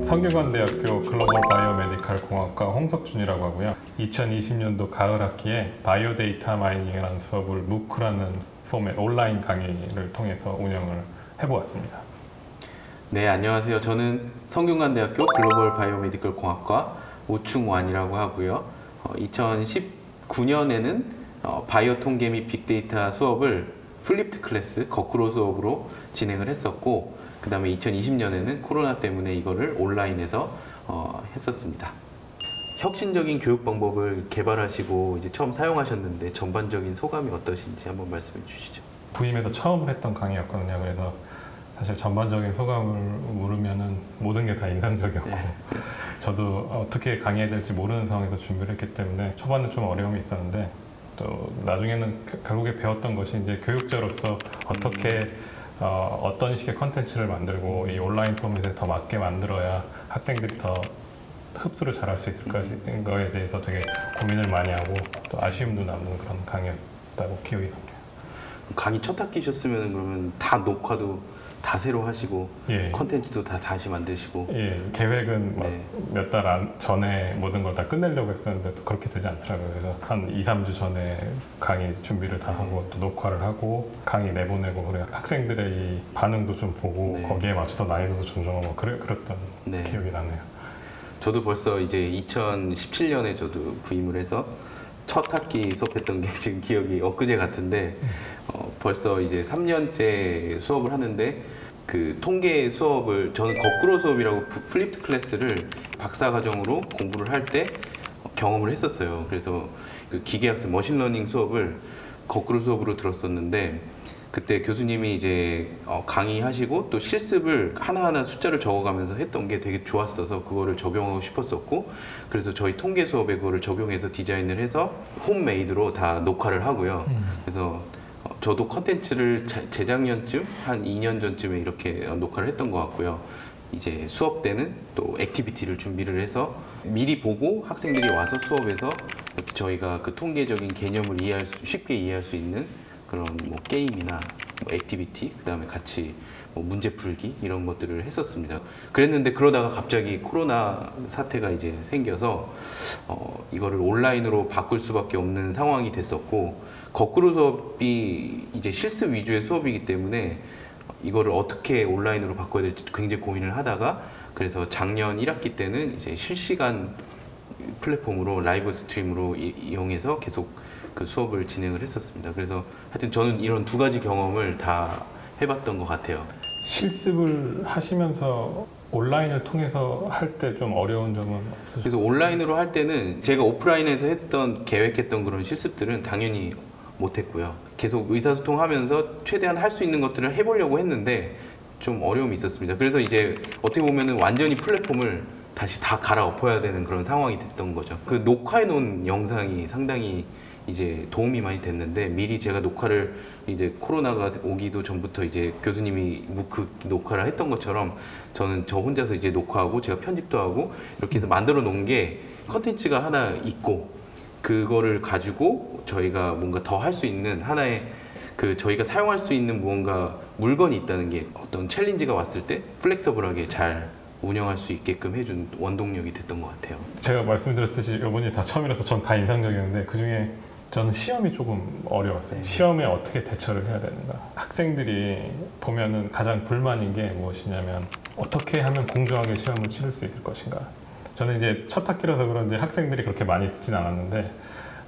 성균관대학교 글로벌 바이오메디칼 공학과 홍석준이라고 하고요. 2020년도 가을 학기에 바이오 데이터 마이닝이라는 수업을 무크라는 포맷 온라인 강의를 통해서 운영을 해보았습니다. 네, 안녕하세요. 저는 성균관대학교 글로벌 바이오메디컬 공학과 우충완이라고 하고요. 2019년에는 바이오 통계 및 빅데이터 수업을 플립드 클래스 거꾸로 수업으로 진행을 했었고, 그 다음에 2020년에는 코로나 때문에 이거를 온라인에서 했었습니다. 혁신적인 교육 방법을 개발하시고 이제 처음 사용하셨는데 전반적인 소감이 어떠신지 한번 말씀해 주시죠. 부임해서 처음 했던 강의였거든요. 그래서 사실 전반적인 소감을 물으면은 모든 게 다 인상적이었고, 네. 저도 어떻게 강의해야 될지 모르는 상황에서 준비를 했기 때문에 초반에 좀 어려움이 있었는데, 또 나중에는 결국에 배웠던 것이 이제 교육자로서 어떻게 어떤 식의 컨텐츠를 만들고 이 온라인 포맷에 더 맞게 만들어야 학생들이 더 흡수를 잘할 수 있을까인 거에 대해서 되게 고민을 많이 하고 또 아쉬움도 남는 그런 강의였다고 기억이 납니다. 강의 첫 학기셨으면 그러면 다 녹화도 다 새로 하시고, 예. 컨텐츠도 다 다시 만드시고. 예, 계획은 네. 몇 달 전에 모든 걸 다 끝내려고 했었는데 또 그렇게 되지 않더라고요. 그래서 한 2, 3주 전에 강의 준비를 다 하고 또 녹화를 하고 강의 내보내고, 그래 학생들의 이 반응도 좀 보고 네. 거기에 맞춰서 난이도도 조정하고 그랬던 네. 기억이 나네요. 저도 벌써 이제 2017년에 저도 부임을 해서 첫 학기 수업했던 게 지금 기억이 엊그제 같은데, 벌써 이제 3년째 수업을 하는데, 그 통계 수업을 저는 거꾸로 수업이라고 플립드 클래스를 박사과정으로 공부를 할 때 경험을 했었어요. 그래서 그 기계학습 머신러닝 수업을 거꾸로 수업으로 들었었는데, 그때 교수님이 이제 강의하시고 또 실습을 하나하나 숫자를 적어가면서 했던 게 되게 좋았어서 그거를 적용하고 싶었었고, 그래서 저희 통계 수업에 그거를 적용해서 디자인을 해서 홈메이드로 다 녹화를 하고요. 그래서 저도 컨텐츠를 재작년쯤 한 2년 전쯤에 이렇게 녹화를 했던 것 같고요. 이제 수업 때는 또 액티비티를 준비를 해서 미리 보고 학생들이 와서 수업에서 이렇게 저희가 그 통계적인 개념을 쉽게 이해할 수 있는 그런 뭐 게임이나 뭐 액티비티, 그 다음에 같이 뭐 문제 풀기 이런 것들을 했었습니다. 그랬는데 그러다가 갑자기 코로나 사태가 이제 생겨서 이거를 온라인으로 바꿀 수밖에 없는 상황이 됐었고, 거꾸로 수업이 이제 실습 위주의 수업이기 때문에 이거를 어떻게 온라인으로 바꿔야 될지 굉장히 고민을 하다가, 그래서 작년 1학기 때는 이제 실시간 플랫폼으로 라이브 스트림으로 이용해서 계속 그 수업을 진행을 했었습니다. 그래서 하여튼 저는 이런 두 가지 경험을 다 해봤던 것 같아요. 실습을 하시면서 온라인을 통해서 할 때 좀 어려운 점은 없으셨어요? 그래서 온라인으로 할 때는 제가 오프라인에서 계획했던 그런 실습들은 당연히 못했고요. 계속 의사소통하면서 최대한 할 수 있는 것들을 해보려고 했는데 좀 어려움이 있었습니다. 그래서 이제 어떻게 보면은 완전히 플랫폼을 다시 다 갈아엎어야 되는 그런 상황이 됐던 거죠. 그 녹화해 놓은 영상이 상당히 이제 도움이 많이 됐는데, 미리 제가 녹화를 이제 코로나가 오기도 전부터 이제 교수님이 무크 녹화를 했던 것처럼 저는 저 혼자서 이제 녹화하고 제가 편집도 하고 이렇게 해서 만들어 놓은 게 컨텐츠가 하나 있고, 그거를 가지고 저희가 뭔가 더 할 수 있는 하나의 그 저희가 사용할 수 있는 무언가 물건이 있다는 게 어떤 챌린지가 왔을 때 플렉서블하게 잘 운영할 수 있게끔 해준 원동력이 됐던 것 같아요. 제가 말씀드렸듯이 이번이 다 처음이라서 전 다 인상적이었는데, 그중에 저는 시험이 조금 어려웠어요. 네. 시험에 어떻게 대처를 해야 되는가. 학생들이 보면은 가장 불만인 게 무엇이냐면 어떻게 하면 공정하게 시험을 치를 수 있을 것인가. 저는 이제 첫 학기라서 그런지 학생들이 그렇게 많이 듣진 않았는데,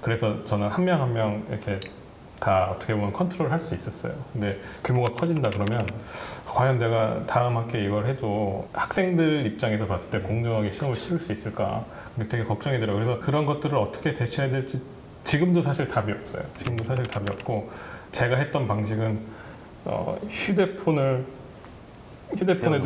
그래서 저는 한 명 한 명 이렇게 다 어떻게 보면 컨트롤 할 수 있었어요. 근데 규모가 커진다 그러면 과연 내가 다음 학기에 이걸 해도 학생들 입장에서 봤을 때 공정하게 시험을 치를 수 있을까, 되게 걱정이 들어요. 그래서 그런 것들을 어떻게 대처해야 될지 지금도 사실 답이 없어요. 지금도 사실 답이 없고, 제가 했던 방식은 휴대폰에도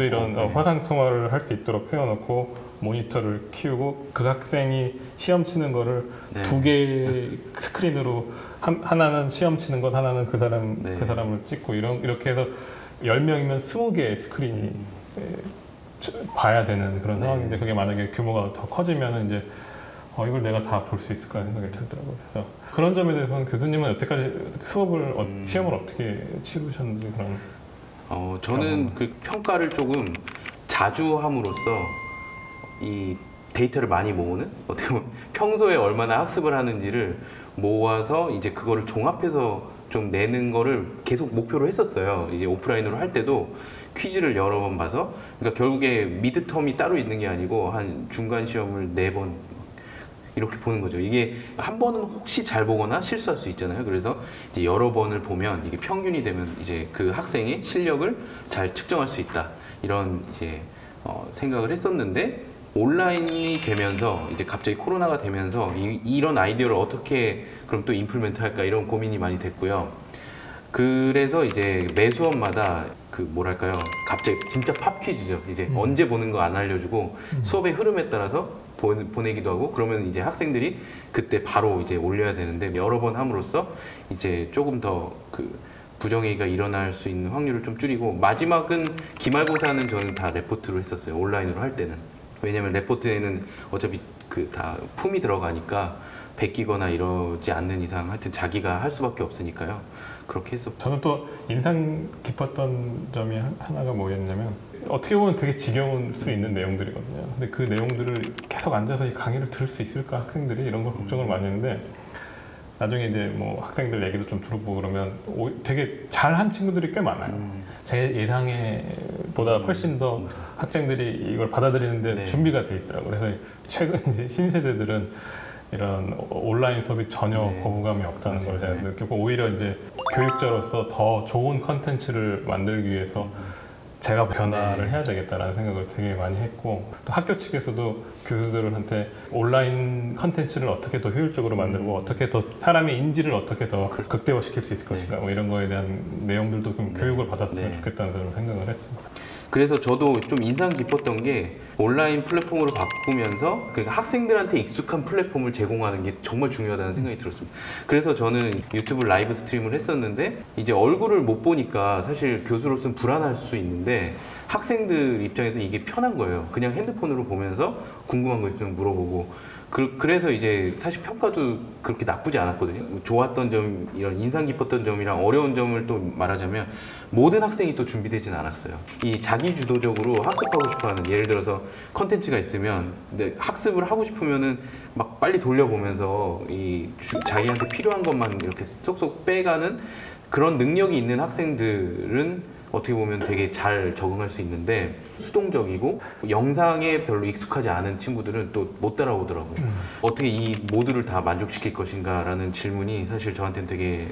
이런 화상 통화를 할 수 있도록 세워놓고 모니터를 키우고, 그 학생이 시험 치는 거를 네. 두 개의 스크린으로 하나는 시험 치는 것, 하나는 그 사람을 찍고, 이렇게 해서 10명이면 20개의 스크린이 봐야 되는 그런 상황인데, 그게 만약에 규모가 더 커지면 이제 이걸 내가 다 볼 수 있을까 생각이 들더라고요. 그래서 그런 점에 대해서는 교수님은 여태까지 수업을 시험을 어떻게 치르셨는지 그런 저는 그 평가를 조금 자주 함으로써 이 데이터를 많이 모으는, 어떻게 보면 평소에 얼마나 학습을 하는지를 모아서 이제 그거를 종합해서 좀 내는 거를 계속 목표로 했었어요. 이제 오프라인으로 할 때도 퀴즈를 여러 번 봐서, 그러니까 결국에 미드텀이 따로 있는 게 아니고 한 중간 시험을 4번 이렇게 보는 거죠. 이게 한 번은 혹시 잘 보거나 실수할 수 있잖아요. 그래서 이제 여러 번을 보면 이게 평균이 되면 이제 그 학생의 실력을 잘 측정할 수 있다. 이런 이제 생각을 했었는데, 온라인이 되면서 이제 갑자기 코로나가 되면서 이런 아이디어를 어떻게 그럼 또 임플멘트 할까, 이런 고민이 많이 됐고요. 그래서 이제 매 수업마다 그 뭐랄까요, 갑자기 진짜 팝 퀴즈죠. 이제 언제 보는 거 안 알려주고 수업의 흐름에 따라서 보내기도 하고, 그러면 이제 학생들이 그때 바로 이제 올려야 되는데, 여러 번 함으로써 이제 조금 더 그 부정행위가 일어날 수 있는 확률을 좀 줄이고, 마지막은 기말고사는 저는 다 레포트로 했었어요. 온라인으로 할 때는. 왜냐면 레포트에는 어차피 그 다 품이 들어가니까 베끼거나 이러지 않는 이상 하여튼 자기가 할 수밖에 없으니까요. 그렇게 했었고. 저는 또 인상 깊었던 점이 하나가 뭐였냐면, 어떻게 보면 되게 지겨울 수 있는 내용들이거든요. 근데 그 내용들을 계속 앉아서 이 강의를 들을 수 있을까, 학생들이 이런 걸 걱정을 많이 했는데, 나중에 이제 뭐 학생들 얘기도 좀 들어보고 그러면 되게 잘한 친구들이 꽤 많아요. 제 예상보다 훨씬 더 학생들이 이걸 받아들이는데 네. 준비가 돼 있더라고요. 그래서 최근 이제 신세대들은 이런 온라인 수업이 전혀 네. 거부감이 없다는 걸 제가 네. 느꼈고, 오히려 이제 교육자로서 더 좋은 컨텐츠를 만들기 위해서 제가 변화를 네. 해야 되겠다라는 생각을 되게 많이 했고, 또 학교 측에서도 교수들한테 온라인 컨텐츠를 어떻게 더 효율적으로 만들고 어떻게 더 사람의 인지를 어떻게 더 극대화시킬 수 있을 것인가, 뭐 이런 거에 대한 내용들도 좀 교육을 받았으면 네. 좋겠다는 생각을 했습니다. 그래서 저도 좀 인상 깊었던 게, 온라인 플랫폼으로 바꾸면서 그러니까 학생들한테 익숙한 플랫폼을 제공하는 게 정말 중요하다는 생각이 들었습니다. 그래서 저는 유튜브 라이브 스트림을 했었는데, 이제 얼굴을 못 보니까 사실 교수로서는 불안할 수 있는데, 학생들 입장에서 이게 편한 거예요. 그냥 핸드폰으로 보면서 궁금한 거 있으면 물어보고. 그래서 이제 사실 평가도 그렇게 나쁘지 않았거든요. 좋았던 점, 이런 인상 깊었던 점이랑 어려운 점을 또 말하자면, 모든 학생이 또 준비되지는 않았어요. 이 자기 주도적으로 학습하고 싶어하는, 예를 들어서 컨텐츠가 있으면 근데 학습을 하고 싶으면은 막 빨리 돌려보면서 자기한테 필요한 것만 이렇게 쏙쏙 빼가는 그런 능력이 있는 학생들은 어떻게 보면 되게 잘 적응할 수 있는데, 수동적이고 영상에 별로 익숙하지 않은 친구들은 또 못 따라오더라고요. 어떻게 이 모두를 다 만족시킬 것인가라는 질문이 사실 저한테는 되게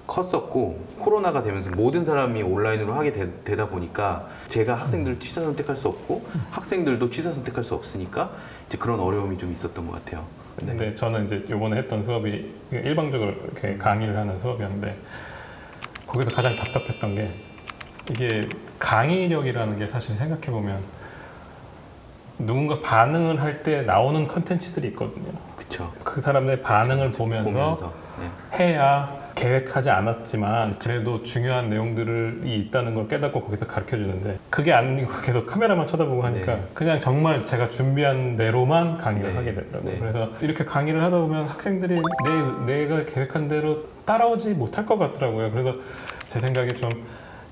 컸었고, 코로나가 되면서 모든 사람이 온라인으로 하게 되다 보니까 제가 학생들을 취사 선택할 수 없고 학생들도 취사 선택할 수 없으니까 이제 그런 어려움이 좀 있었던 것 같아요. 근데 저는 이제 이번에 했던 수업이 일방적으로 이렇게 강의를 하는 수업이었는데, 거기서 가장 답답했던 게, 이게 강의력이라는 게 사실 생각해보면 누군가 반응을 할 때 나오는 컨텐츠들이 있거든요. 그쵸. 그 사람의 반응을 보면서 네. 해야 계획하지 않았지만 그래도 중요한 내용들이 있다는 걸 깨닫고 거기서 가르쳐 주는데, 그게 아니고 계속 카메라만 쳐다보고 하니까 네. 그냥 정말 제가 준비한 대로만 강의를 네. 하게 되더라고요. 네. 그래서 이렇게 강의를 하다 보면 학생들이 내가 계획한 대로 따라오지 못할 것 같더라고요. 그래서 제 생각에 좀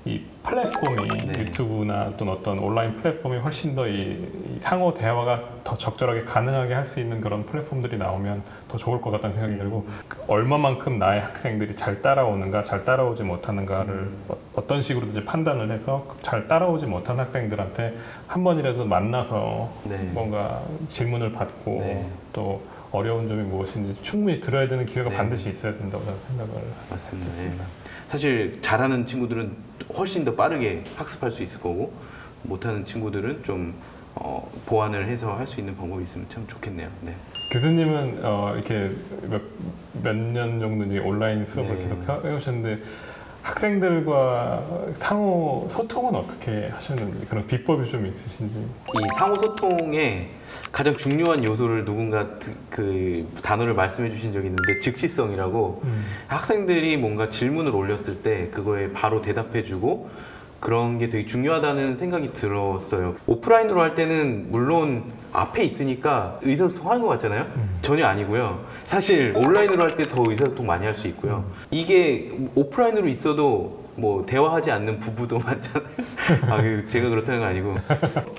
이 플랫폼이 네. 유튜브나 또는 어떤 온라인 플랫폼이 훨씬 더 이 상호 대화가 더 적절하게 가능하게 할 수 있는 그런 플랫폼들이 나오면 더 좋을 것 같다는 생각이 들고, 얼마만큼 나의 학생들이 잘 따라오는가, 잘 따라오지 못하는가를 어떤 식으로든지 판단을 해서 잘 따라오지 못한 학생들한테 한 번이라도 만나서 네. 뭔가 질문을 받고 네. 또 어려운 점이 무엇인지 충분히 들어야 되는 기회가 네. 반드시 있어야 된다고 저는 생각을 맞습니다. 했습니다. 네. 사실 잘하는 친구들은 훨씬 더 빠르게 학습할 수 있을 거고, 못하는 친구들은 좀 보완을 해서 할 수 있는 방법이 있으면 참 좋겠네요. 네. 교수님은 이렇게 몇 년 정도 이제 온라인 수업을 네. 계속 해오셨는데, 학생들과 상호 소통은 어떻게 하셨는지, 그런 비법이 좀 있으신지. 이 상호 소통의 가장 중요한 요소를 누군가 그 단어를 말씀해 주신 적이 있는데, 즉시성이라고. 학생들이 뭔가 질문을 올렸을 때 그거에 바로 대답해 주고 그런 게 되게 중요하다는 생각이 들었어요. 오프라인으로 할 때는 물론 앞에 있으니까 의사소통하는 것 같잖아요. 전혀 아니고요. 사실 온라인으로 할 때 더 의사소통 많이 할 수 있고요. 이게 오프라인으로 있어도 뭐 대화하지 않는 부부도 많잖아요. 제가 그렇다는 건 아니고,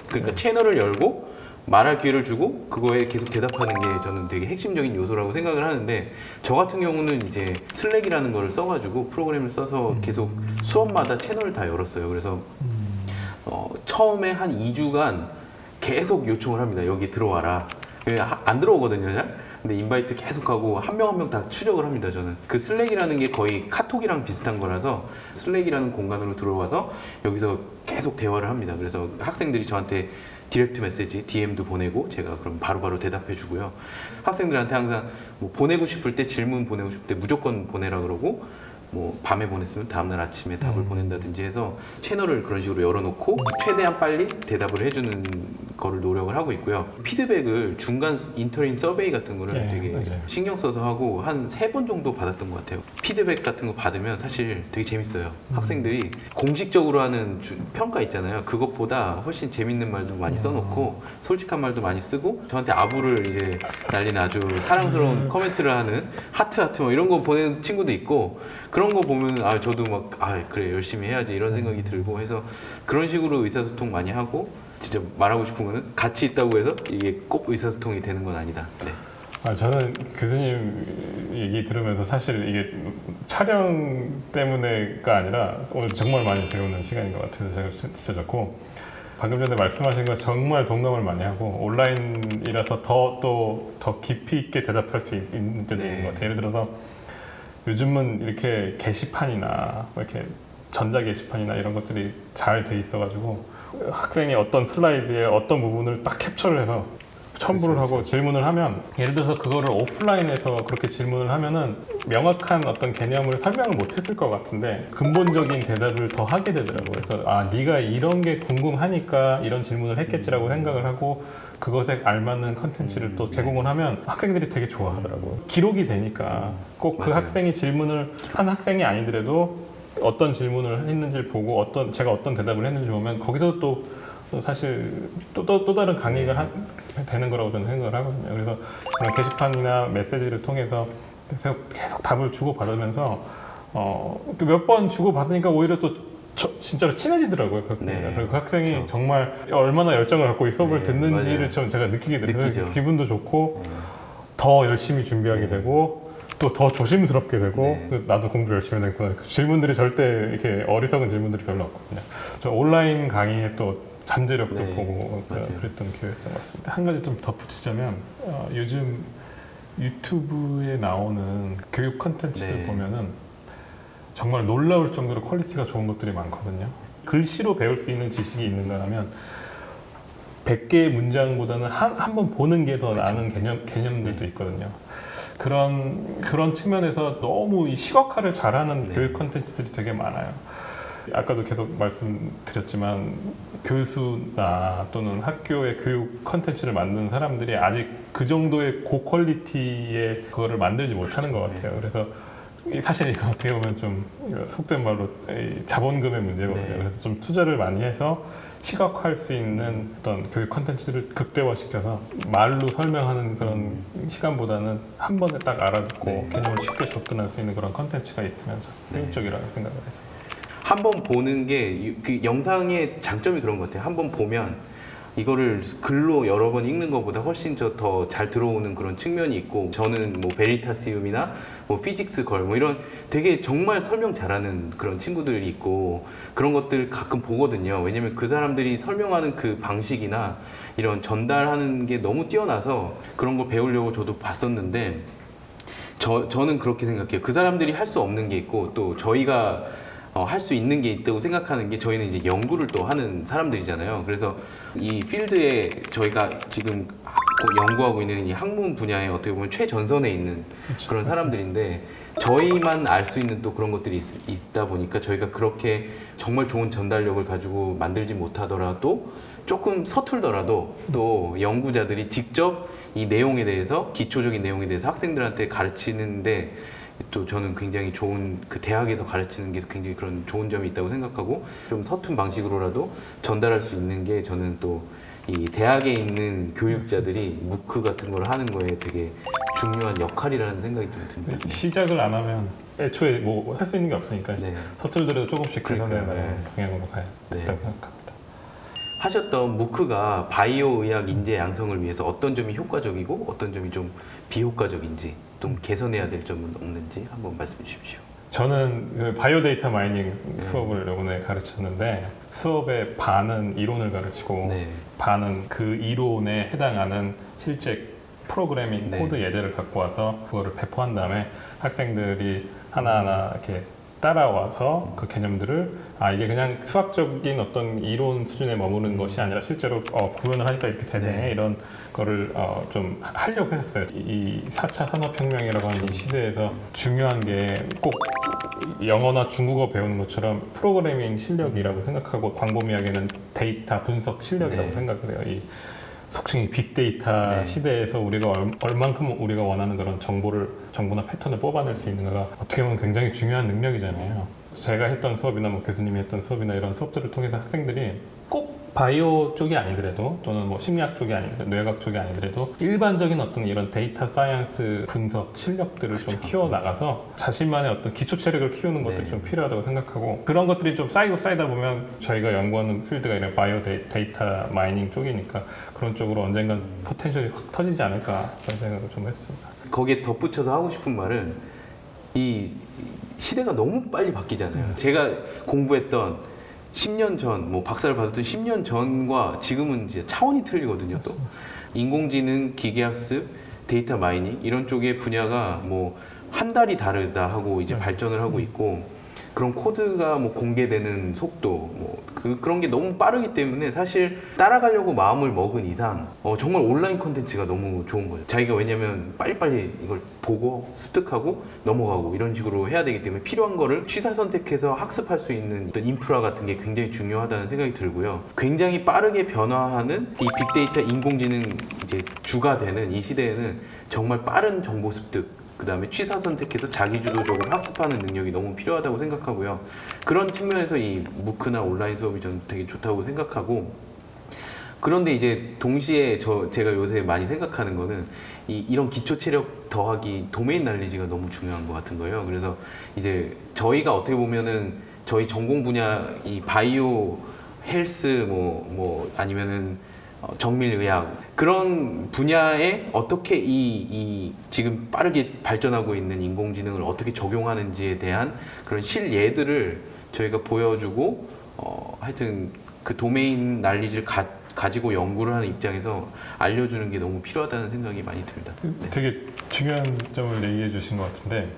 그러니까 채널을 열고 말할 기회를 주고 그거에 계속 대답하는 게 저는 되게 핵심적인 요소라고 생각을 하는데, 저 같은 경우는 이제 슬랙이라는 거를 써가지고 프로그램을 써서 계속 수업마다 채널을 다 열었어요. 그래서 처음에 한 2주간 계속 요청을 합니다. 여기 들어와라. 안 들어오거든요, 잘. 근데 인바이트 계속하고 한 명 한 명 다 추적을 합니다. 저는 그 슬랙이라는 게 거의 카톡이랑 비슷한 거라서 슬랙이라는 공간으로 들어와서 여기서 계속 대화를 합니다. 그래서 학생들이 저한테 디렉트 메시지, DM도 보내고 제가 그럼 바로바로 대답해 주고요. 학생들한테 항상 뭐 보내고 싶을 때, 질문 보내고 싶을 때 무조건 보내라 그러고, 뭐 밤에 보냈으면 다음날 아침에 답을 보낸다든지 해서 채널을 그런 식으로 열어놓고 최대한 빨리 대답을 해주는 거를 노력을 하고 있고요. 피드백을 중간 인터임 서베이 같은 거를 되게 맞아요. 신경 써서 하고 한 3번 정도 받았던 것 같아요. 피드백 같은 거 받으면 사실 되게 재밌어요. 학생들이 공식적으로 하는 평가 있잖아요. 그것보다 훨씬 재밌는 말도 많이 써놓고 솔직한 말도 많이 쓰고, 저한테 아부를 이제 날리는 아주 사랑스러운 코멘트를 하는 하트 뭐 이런 거 보내는 친구도 있고, 그런 거 보면 아 저도 막 그래 열심히 해야지 이런 생각이 들고 해서 그런 식으로 의사소통 많이 하고, 진짜 말하고 싶은 거는 같이 있다고 해서 이게 꼭 의사소통이 되는 건 아니다. 네. 저는 교수님 얘기 들으면서 사실 이게 촬영 때문에가 아니라 오늘 정말 많이 배우는 시간인 것 같아서 제가 진짜 좋고, 방금 전에 말씀하신 거 정말 동감을 많이 하고, 온라인이라서 더 깊이 있게 대답할 수 있는 때도 있는 것 같아요. 예를 들어서 요즘은 이렇게 게시판이나 이렇게 전자 게시판이나 이런 것들이 잘 돼 있어가지고 학생이 어떤 슬라이드에 어떤 부분을 딱 캡처를 해서 첨부를 하고 질문을 하면, 예를 들어서 그거를 오프라인에서 그렇게 질문을 하면은 명확한 어떤 개념을 설명을 못했을 것 같은데 근본적인 대답을 더 하게 되더라고요. 그래서 네가 이런 게 궁금하니까 이런 질문을 했겠지라고 생각을 하고 그것에 알맞는 컨텐츠를 또 제공을 하면 학생들이 되게 좋아하더라고요. 기록이 되니까 꼭 그 학생이 질문을 한 학생이 아니더라도 어떤 질문을 했는지를 보고 제가 어떤 대답을 했는지 보면 거기서 또 사실 또 다른 강의가 되는 거라고 저는 생각을 하거든요. 그래서 그런 게시판이나 메시지를 통해서 계속 답을 주고받으면서 몇 번 주고받으니까 오히려 또 진짜로 친해지더라고요. 그 학생이 그쵸. 정말 얼마나 열정을 갖고 이 수업을 듣는지를 맞아요. 좀 제가 느끼게 되고 느끼죠. 기분도 좋고 더 열심히 준비하게 되고 또 더 조심스럽게 되고 나도 공부 열심히 했구나. 질문들이 절대 이렇게 어리석은 질문들이 별로 없거든요. 저 온라인 강의에 또 잠재력도 보고 그랬던 기회였던 것 같습니다. 한 가지 좀 덧붙이자면 요즘 유튜브에 나오는 교육 컨텐츠들 보면은 정말 놀라울 정도로 퀄리티가 좋은 것들이 많거든요. 글씨로 배울 수 있는 지식이 있는가 하면 100개의 문장보다는 한 번 보는 게 더 나은 개념들도 있거든요. 그런 측면에서 너무 이 시각화를 잘하는 교육 컨텐츠들이 되게 많아요. 아까도 계속 말씀드렸지만 교수나 또는 학교의 교육 컨텐츠를 만드는 사람들이 아직 그 정도의 고퀄리티의 그거를 만들지 못하는 것 같아요. 그래서 사실 이거 어떻게 보면 좀 속된 말로 자본금의 문제거든요. 그래서 좀 투자를 많이 해서 시각화할 수 있는 어떤 교육 컨텐츠를 극대화시켜서 말로 설명하는 그런 시간보다는 한 번에 딱 알아듣고 개념을 쉽게 접근할 수 있는 그런 컨텐츠가 있으면 좀 효율적이라고 생각을 했었어요. 한번 보는 게 그 영상의 장점이 그런 것 같아요. 한번 보면 이거를 글로 여러 번 읽는 것보다 훨씬 더 잘 들어오는 그런 측면이 있고, 저는 뭐 베리타시움이나 뭐 피직스 걸 뭐 이런 되게 정말 설명 잘하는 그런 친구들이 있고 그런 것들 가끔 보거든요. 왜냐면 그 사람들이 설명하는 그 방식이나 이런 전달하는 게 너무 뛰어나서 그런 걸 배우려고 저도 봤었는데, 저는 그렇게 생각해요. 그 사람들이 할 수 없는 게 있고 또 저희가 할 수 있는 게 있다고 생각하는 게, 저희는 이제 연구를 또 하는 사람들이잖아요. 그래서 이 필드에 저희가 지금 연구하고 있는 이 학문 분야에 어떻게 보면 최전선에 있는 그런 사람들인데, 저희만 알 수 있는 또 그런 것들이 있다 보니까 저희가 그렇게 정말 좋은 전달력을 가지고 만들지 못하더라도, 조금 서툴더라도 또 연구자들이 직접 이 내용에 대해서, 기초적인 내용에 대해서 학생들한테 가르치는데 또 저는 굉장히 좋은, 그 대학에서 가르치는 게 굉장히 그런 좋은 점이 있다고 생각하고, 좀 서툰 방식으로라도 전달할 수 있는 게 저는 또 이 대학에 있는 교육자들이 무크 같은 걸 하는 거에 되게 중요한 역할이라는 생각이 좀 듭니다. 시작을 안 하면 애초에 뭐 할 수 있는 게 없으니까 서툴더라도 조금씩 개선해 나가는 방향으로 가야 된다고 생각합니다. 하셨던 무크가 바이오 의학 인재 양성을 위해서 어떤 점이 효과적이고 어떤 점이 좀 비효과적인지 좀 개선해야 될 점은 없는지 한번 말씀해 주십시오. 저는 그 바이오 데이터 마이닝 수업을 이번에 가르쳤는데 수업의 반은 이론을 가르치고 네. 반은 그 이론에 해당하는 실제 프로그래밍 네. 코드 예제를 갖고 와서 그거를 배포한 다음에 학생들이 하나하나 이렇게 따라와서 그 개념들을 이게 그냥 수학적인 어떤 이론 수준에 머무는 것이 아니라 실제로 구현을 하니까 이렇게 되네 네. 이런 거를 좀 하려고 했었어요. 이 4차 산업혁명이라고 하는 이 시대에서 중요한 게 꼭 영어나 중국어 배우는 것처럼 프로그래밍 실력이라고 생각하고 광범위하게는 데이터 분석 실력이라고 네. 생각을 해요. 이 속칭 빅데이터 네. 시대에서 우리가 얼만큼 우리가 원하는 그런 정보나 패턴을 뽑아낼 수 있는가가 어떻게 보면 굉장히 중요한 능력이잖아요. 제가 했던 수업이나 뭐 교수님이 했던 수업이나 이런 수업들을 통해서 학생들이 꼭 바이오 쪽이 아니더라도 또는 뭐 심리학 쪽이 아니더라도 뇌과학 쪽이 아니더라도 일반적인 어떤 이런 데이터 사이언스 분석 실력들을 좀 키워나가서 자신만의 어떤 기초 체력을 키우는 것들이 네. 좀 필요하다고 생각하고 그런 것들이 좀 쌓이다 보면 저희가 연구하는 필드가 이런 바이오 데이터 마이닝 쪽이니까 그런 쪽으로 언젠간 포텐셜이 확 터지지 않을까 그런 생각을 좀 했습니다. 거기에 덧붙여서 하고 싶은 말은 이 시대가 너무 빨리 바뀌잖아요. 제가 공부했던 10년 전, 뭐 박사를 받았던 10년 전과 지금은 이제 차원이 틀리거든요. 또 인공지능, 기계학습, 데이터 마이닝 이런 쪽의 분야가 뭐 한 달이 다르다 하고 이제 발전을 하고 있고 그런 코드가 뭐 공개되는 속도 뭐 그런 게 너무 빠르기 때문에 사실 따라가려고 마음을 먹은 이상 정말 온라인 콘텐츠가 너무 좋은 거예요. 자기가 왜냐면 빨리빨리 이걸 보고 습득하고 넘어가고 이런 식으로 해야 되기 때문에 필요한 거를 취사 선택해서 학습할 수 있는 어떤 인프라 같은 게 굉장히 중요하다는 생각이 들고요. 굉장히 빠르게 변화하는 이 빅데이터 인공지능 이제 주가 되는 이 시대에는 정말 빠른 정보 습득 그 다음에 취사 선택해서 자기주도적으로 학습하는 능력이 너무 필요하다고 생각하고요. 그런 측면에서 이 무크나 온라인 수업이 저는 되게 좋다고 생각하고 그런데 이제 동시에 제가 요새 많이 생각하는 거는 이런 기초 체력 더하기 도메인 날리지가 너무 중요한 것 같은 거예요. 그래서 이제 저희가 어떻게 보면은 저희 전공 분야 이 바이오 헬스 뭐 아니면은 정밀의학 그런 분야에 어떻게 이 지금 빠르게 발전하고 있는 인공지능을 어떻게 적용하는지에 대한 그런 실예들을 저희가 보여주고 하여튼 그 도메인 난리지를 가지고 연구를 하는 입장에서 알려주는 게 너무 필요하다는 생각이 많이 듭니다. 네. 되게 중요한 점을 얘기해 주신 것 같은데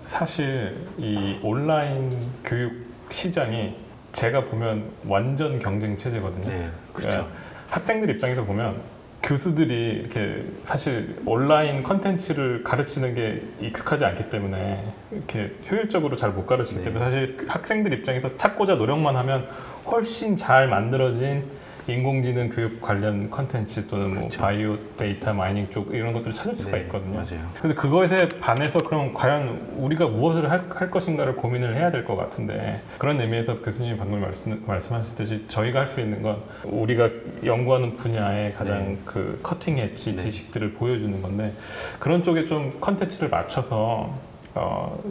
사실 이 온라인 교육 시장이 제가 보면 완전 경쟁 체제거든요. 네, 그렇죠. 학생들 입장에서 보면 교수들이 이렇게 사실 온라인 컨텐츠를 가르치는 게 익숙하지 않기 때문에 이렇게 효율적으로 잘 못 가르치기 때문에 사실 학생들 입장에서 찾고자 노력만 하면 훨씬 잘 만들어진 인공지능 교육 관련 컨텐츠 또는 뭐 그렇죠. 바이오 데이터 마이닝 쪽 이런 것들을 찾을 수가 네, 있거든요. 맞아요. 근데 그것에 반해서 그럼 과연 우리가 무엇을 할 것인가를 고민을 해야 될 것 같은데 그런 의미에서 교수님이 방금 말씀하셨듯이 저희가 할 수 있는 건 우리가 연구하는 분야의 가장 네. 그 커팅 엣지 네. 지식들을 보여주는 건데 그런 쪽에 좀 컨텐츠를 맞춰서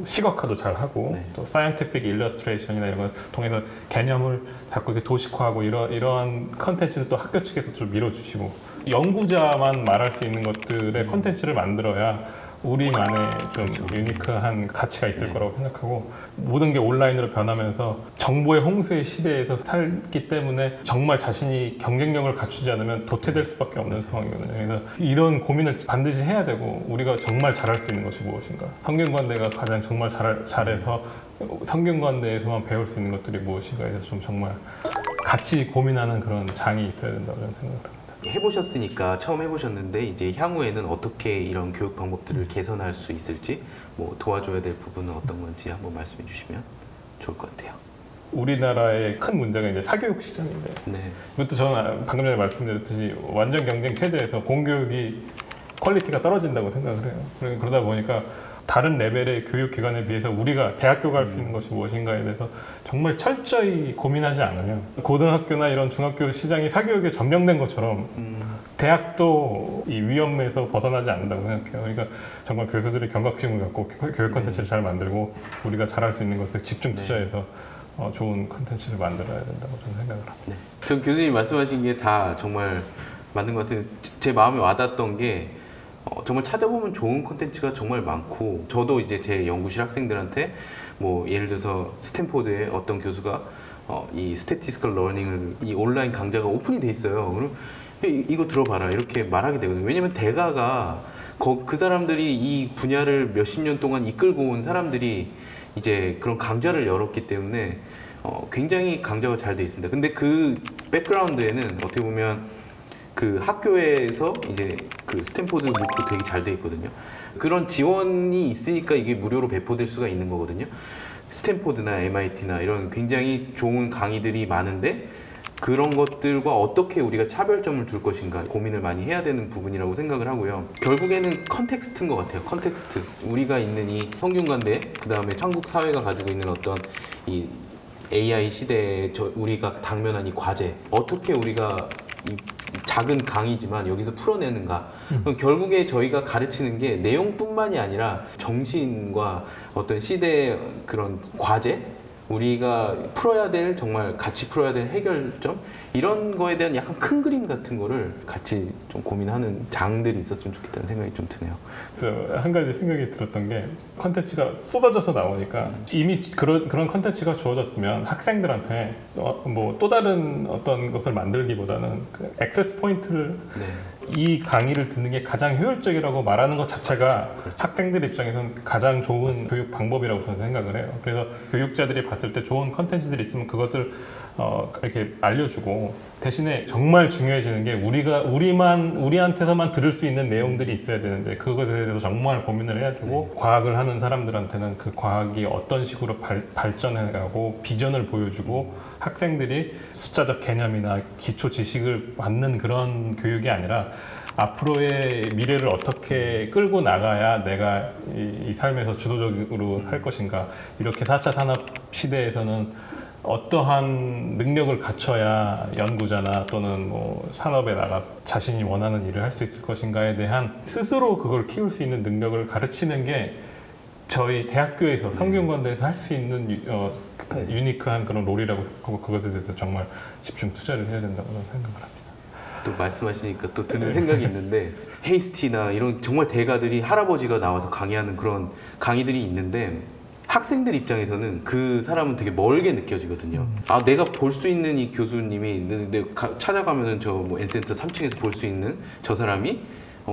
시각화도 잘 하고 네. 또 사이언티픽 일러스트레이션이나 이런 걸 통해서 개념을 자꾸 이렇게 도식화하고 이러한 컨텐츠를 또 학교 측에서 좀 밀어주시고 연구자만 말할 수 있는 것들의 컨텐츠를 만들어야 우리만의 좀 유니크한 가치가 있을 네. 거라고 생각하고 모든 게 온라인으로 변하면서 정보의 홍수의 시대에서 살기 때문에 정말 자신이 경쟁력을 갖추지 않으면 도태될 수밖에 없는 상황이거든요. 그래서 이런 고민을 반드시 해야 되고 우리가 정말 잘할 수 있는 것이 무엇인가. 성균관대가 가장 정말 잘해서 성균관대에서만 배울 수 있는 것들이 무엇인가에 대해서 좀 정말 같이 고민하는 그런 장이 있어야 된다고 저는 생각합니다. 해보셨으니까 처음 해보셨는데 이제 향후에는 어떻게 이런 교육 방법들을 개선할 수 있을지 뭐 도와줘야 될 부분은 어떤 건지 한번 말씀해 주시면 좋을 것 같아요. 우리나라의 큰 문제가 이제 사교육 시장인데 네. 이것도 저는 방금 전에 말씀드렸듯이 완전 경쟁 체제에서 공교육이 퀄리티가 떨어진다고 생각을 해요. 그러다 보니까 다른 레벨의 교육기관에 비해서 우리가 대학교가 할 수 있는 것이 무엇인가에 대해서 정말 철저히 고민하지 않으면 고등학교나 이런 중학교 시장이 사교육에 점령된 것처럼 대학도 이 위험에서 벗어나지 않는다고 생각해요. 그러니까 정말 교수들이 경각심을 갖고 교육 콘텐츠를 잘 만들고 우리가 잘할 수 있는 것을 집중 투자해서 좋은 콘텐츠를 만들어야 된다고 저는 생각을 합니다. 네. 전 교수님 말씀하신 게 다 정말 맞는 것 같아요. 제 마음에 와닿았던 게 정말 찾아보면 좋은 콘텐츠가 정말 많고, 저도 이제 제 연구실 학생들한테 뭐 예를 들어서 스탠포드의 어떤 교수가 이 스태티스컬 러닝을 이 온라인 강좌가 오픈이 돼 있어요. 그럼 이거 들어봐라 이렇게 말하게 되거든요. 왜냐면 대가가 그 사람들이 이 분야를 몇십 년 동안 이끌고 온 사람들이 이제 그런 강좌를 열었기 때문에 굉장히 강좌가 잘 돼 있습니다. 근데 그 백그라운드에는 어떻게 보면 그 학교에서 이제 그 스탠포드 무프 되게 잘 돼 있거든요. 그런 지원이 있으니까 이게 무료로 배포될 수가 있는 거거든요. 스탠포드나 MIT나 이런 굉장히 좋은 강의들이 많은데, 그런 것들과 어떻게 우리가 차별점을 둘 것인가 고민을 많이 해야 되는 부분이라고 생각을 하고요. 결국에는 컨텍스트인 것 같아요. 컨텍스트. 우리가 있는 이 성균관대, 그 다음에 한국 사회가 가지고 있는 어떤 이 AI 시대에 우리가 당면한 이 과제, 어떻게 우리가 이 작은 강의지만 여기서 풀어내는가. 그럼 결국에 저희가 가르치는 게 내용뿐만이 아니라 정신과 어떤 시대의 그런 과제, 우리가 풀어야 될, 정말 같이 풀어야 될 해결점, 이런 거에 대한 약간 큰 그림 같은 거를 같이 좀 고민하는 장들이 있었으면 좋겠다는 생각이 좀 드네요. 한 가지 생각이 들었던 게, 컨텐츠가 쏟아져서 나오니까 이미 그런 컨텐츠가 주어졌으면 학생들한테 뭐 또 다른 어떤 것을 만들기보다는 그 액세스 포인트를 네. 이 강의를 듣는 게 가장 효율적이라고 말하는 것 자체가 그렇죠. 학생들 입장에서는 가장 좋은 맞습니다. 교육 방법이라고 저는 생각을 해요. 그래서 교육자들이 봤을 때 좋은 컨텐츠들이 있으면 그것을 이렇게 알려주고, 대신에 정말 중요해지는 게 우리한테서만 들을 수 있는 내용들이 있어야 되는데, 그것에 대해서 정말 고민을 해야 되고, 과학을 하는 사람들한테는 그 과학이 어떤 식으로 발전해가고 비전을 보여주고, 학생들이 숫자적 개념이나 기초 지식을 받는 그런 교육이 아니라 앞으로의 미래를 어떻게 끌고 나가야 내가 이 삶에서 주도적으로 할 것인가, 이렇게 4차 산업 시대에서는 어떠한 능력을 갖춰야 연구자나 또는 뭐 산업에 나가서 자신이 원하는 일을 할 수 있을 것인가에 대한 스스로 그걸 키울 수 있는 능력을 가르치는 게 저희 대학교에서 성균관대에서 할 수 있는 유니크한 그런 롤이라고 하고, 그것에 대해서 정말 집중 투자를 해야 된다고 저는 생각을 합니다. 또 말씀하시니까 또 드는 생각이 있는데, 헤이스티나 이런 정말 대가들이 할아버지가 나와서 강의하는 그런 강의들이 있는데, 학생들 입장에서는 그 사람은 되게 멀게 느껴지거든요. 아, 내가 볼 수 있는 이 교수님이, 찾아가면은 저 뭐 N센터 3층에서 볼 수 있는 저 사람이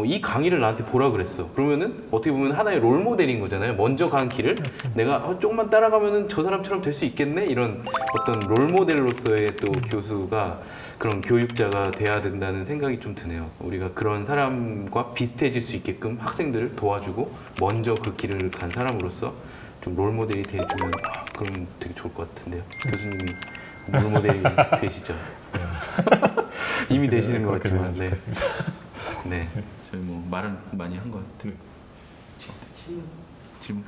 이 강의를 나한테 보라 그랬어. 그러면은 어떻게 보면 하나의 롤 모델인 거잖아요. 먼저 간 길을 내가 조금만 따라가면은 저 사람처럼 될 수 있겠네? 이런 어떤 롤 모델로서의 또 교수가, 그런 교육자가 돼야 된다는 생각이 좀 드네요. 우리가 그런 사람과 비슷해질 수 있게끔 학생들을 도와주고 먼저 그 길을 간 사람으로서 좀 롤 모델이 되주면 그럼 되게 좋을 것 같은데요. 교수님이 롤 모델이 되시죠? 이미 되시는 것 같지만. 네. 네. 저희 뭐 말은 많이 한 것 같아요. 질문?